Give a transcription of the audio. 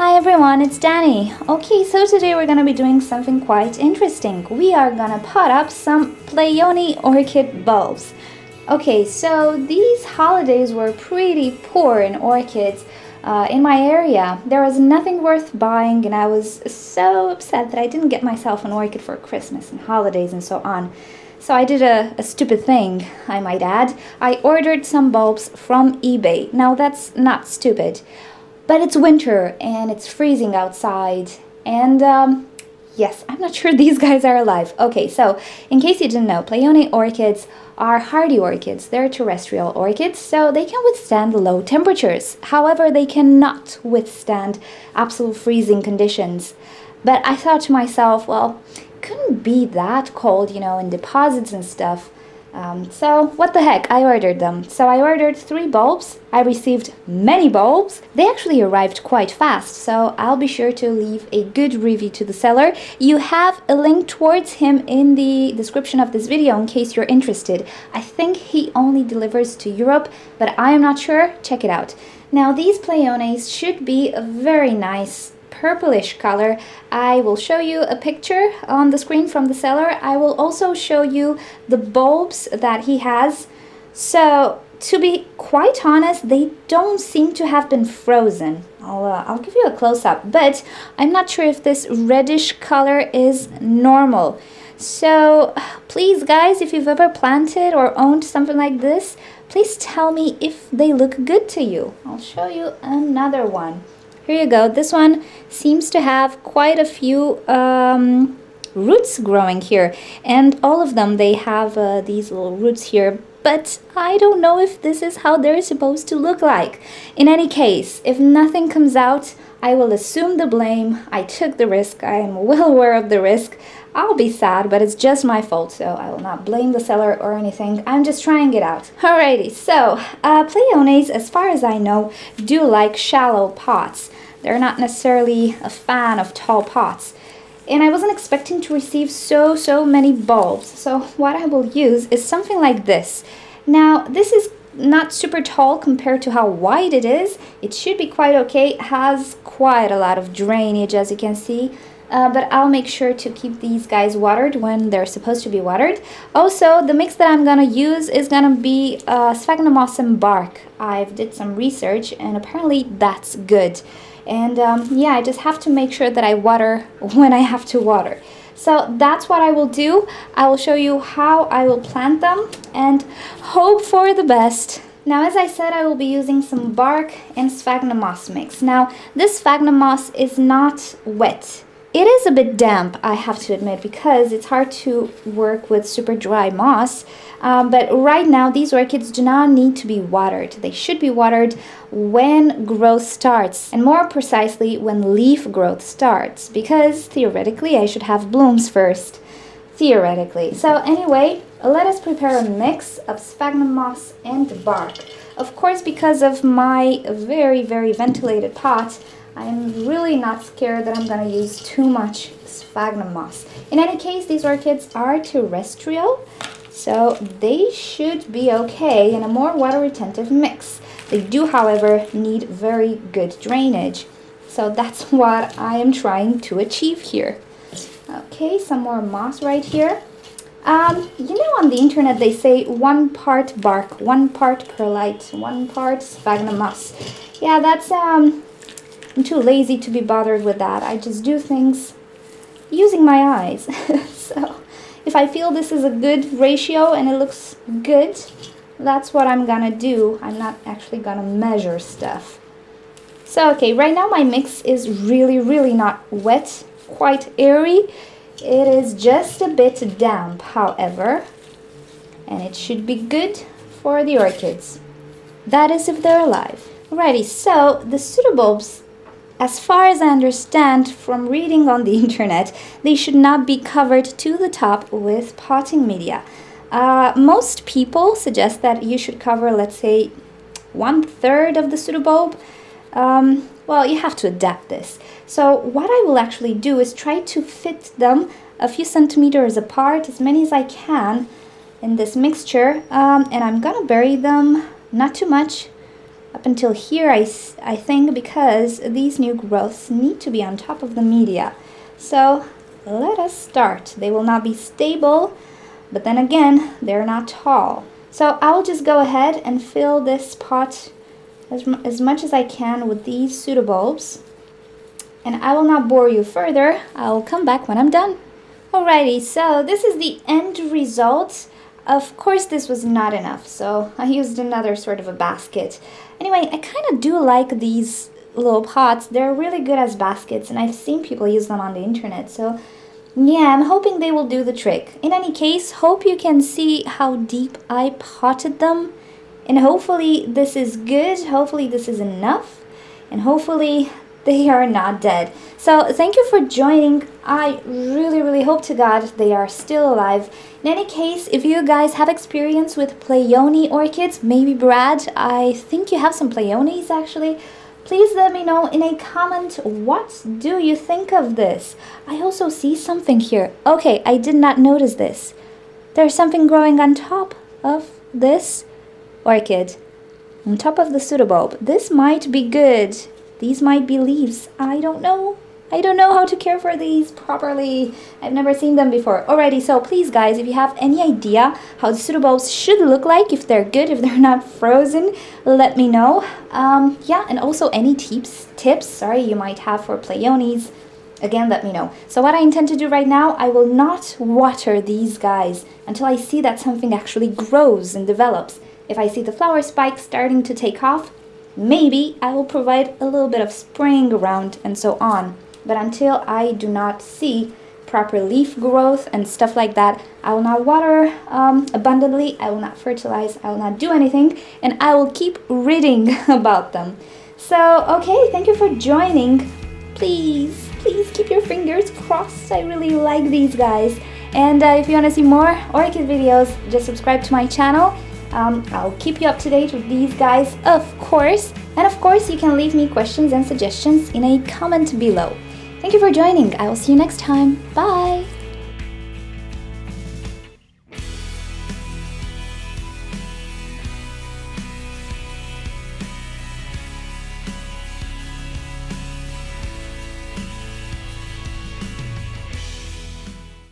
Hi everyone, it's Danny. Okay, so today we're gonna be doing something quite interesting. We are gonna pot up some Pleione orchid bulbs. Okay, so these holidays were pretty poor in orchids in my area. There was nothing worth buying and I was so upset that I didn't get myself an orchid for Christmas and holidays and so on. So I did a stupid thing, I might add. I ordered some bulbs from eBay. Now that's not stupid. But it's winter and it's freezing outside and yes, I'm not sure these guys are alive. Okay, so in case you didn't know, Pleione orchids are hardy orchids. They're terrestrial orchids, so they can withstand low temperatures. However, they cannot withstand absolute freezing conditions. But I thought to myself, well, it couldn't be that cold, you know, in deposits and stuff. So what the heck, I ordered them. So I ordered 3 bulbs. I received many bulbs. They actually arrived quite fast, so I'll be sure to leave a good review to the seller. You have a link towards him in the description of this video in case you're interested. I think he only delivers to Europe, but I am not sure. Check it out. Now these Pleiones should be a very nice purplish color. I will show you a picture on the screen from the seller. I will also show you the bulbs that he has. So to be quite honest, they don't seem to have been frozen. I'll give you a close-up, but I'm not sure if this reddish color is normal. So please guys, if you've ever planted or owned something like this, please tell me if they look good to you. I'll show you another one. Here you go. This one seems to have quite a few roots growing here, and all of them, they have these little roots here, but I don't know if this is how they're supposed to look like. In any case, if nothing comes out, I will assume the blame. I took the risk. I am well aware of the risk. I'll be sad, but it's just my fault, so I will not blame the seller or anything. I'm just trying it out. Alrighty, so Pleiones, as far as I know, do like shallow pots. They're not necessarily a fan of tall pots. And I wasn't expecting to receive so many bulbs. So what I will use is something like this. Now, this is not super tall compared to how wide it is. It should be quite okay. It has quite a lot of drainage, as you can see. But I'll make sure to keep these guys watered when they're supposed to be watered. Also, the mix that I'm gonna use is gonna be sphagnum moss and bark. I've did some research and apparently that's good. And yeah, I just have to make sure that I water when I have to water. So that's what I will do. I will show you how I will plant them and hope for the best. Now, as I said, I will be using some bark and sphagnum moss mix. Now, this sphagnum moss is not wet. It is a bit damp, I have to admit, because it's hard to work with super dry moss. But right now, these orchids do not need to be watered. They should be watered when growth starts, and more precisely, when leaf growth starts, because theoretically, I should have blooms first. Theoretically. So anyway, let us prepare a mix of sphagnum moss and bark. Of course, because of my very ventilated pot, I'm really not scared that I'm going to use too much sphagnum moss. In any case, these orchids are terrestrial, so they should be okay in a more water-retentive mix. They do, however, need very good drainage. So that's what I am trying to achieve here. Okay, some more moss right here. You know, on the internet they say 1 part bark, 1 part perlite, 1 part sphagnum moss. Yeah, that's I'm too lazy to be bothered with that. I just do things using my eyes. So if I feel this is a good ratio and it looks good, that's what I'm gonna do. I'm not actually gonna measure stuff. So okay, right now my mix is really not wet, quite airy. It is just a bit damp, however, and it should be good for the orchids. That is if they're alive. Alrighty, so the pseudobulbs, as far as I understand from reading on the internet, they should not be covered to the top with potting media. Most people suggest that you should cover, let's say, 1/3 of the pseudobulb. Well, you have to adapt this. So what I will actually do is try to fit them a few centimeters apart, as many as I can, in this mixture. And I'm gonna bury them, not too much, up until here, I think, because these new growths need to be on top of the media. So let us start. They will not be stable, but then again, they're not tall. So I will just go ahead and fill this pot as much as I can with these pseudobulbs. And I will not bore you further. I'll come back when I'm done. Alrighty, so this is the end result. Of course, this was not enough, so I used another sort of a basket. Anyway, I kind of do like these little pots. They're really good as baskets, and I've seen people use them on the internet. So yeah, I'm hoping they will do the trick. In any case, hope you can see how deep I potted them. And hopefully this is good, hopefully this is enough, and hopefully they are not dead. So thank you for joining. I really hope to God they are still alive. In any case, if you guys have experience with Pleione orchids, maybe Brad, I think you have some Pleiones actually, please let me know in a comment, what do you think of this? I also see something here. Okay, I did not notice this. There's something growing on top of this orchid, on top of the pseudobulb. This might be good. These might be leaves. I don't know. I don't know how to care for these properly. I've never seen them before. Alrighty, so please guys, if you have any idea how the pseudobulbs should look like, if they're good, if they're not frozen, let me know. Yeah, and also any tips you might have for Pleiones, again, let me know. So what I intend to do right now, I will not water these guys until I see that something actually grows and develops. If I see the flower spikes starting to take off, maybe I will provide a little bit of spraying around and so on. But until I do not see proper leaf growth and stuff like that, I will not water abundantly, I will not fertilize, I will not do anything, and I will keep reading about them. So, okay, thank you for joining. Please keep your fingers crossed. I really like these guys. And if you want to see more orchid videos, just subscribe to my channel. I'll keep you up to date with these guys, of course. And of course, you can leave me questions and suggestions in a comment below. Thank you for joining. I will see you next time. Bye!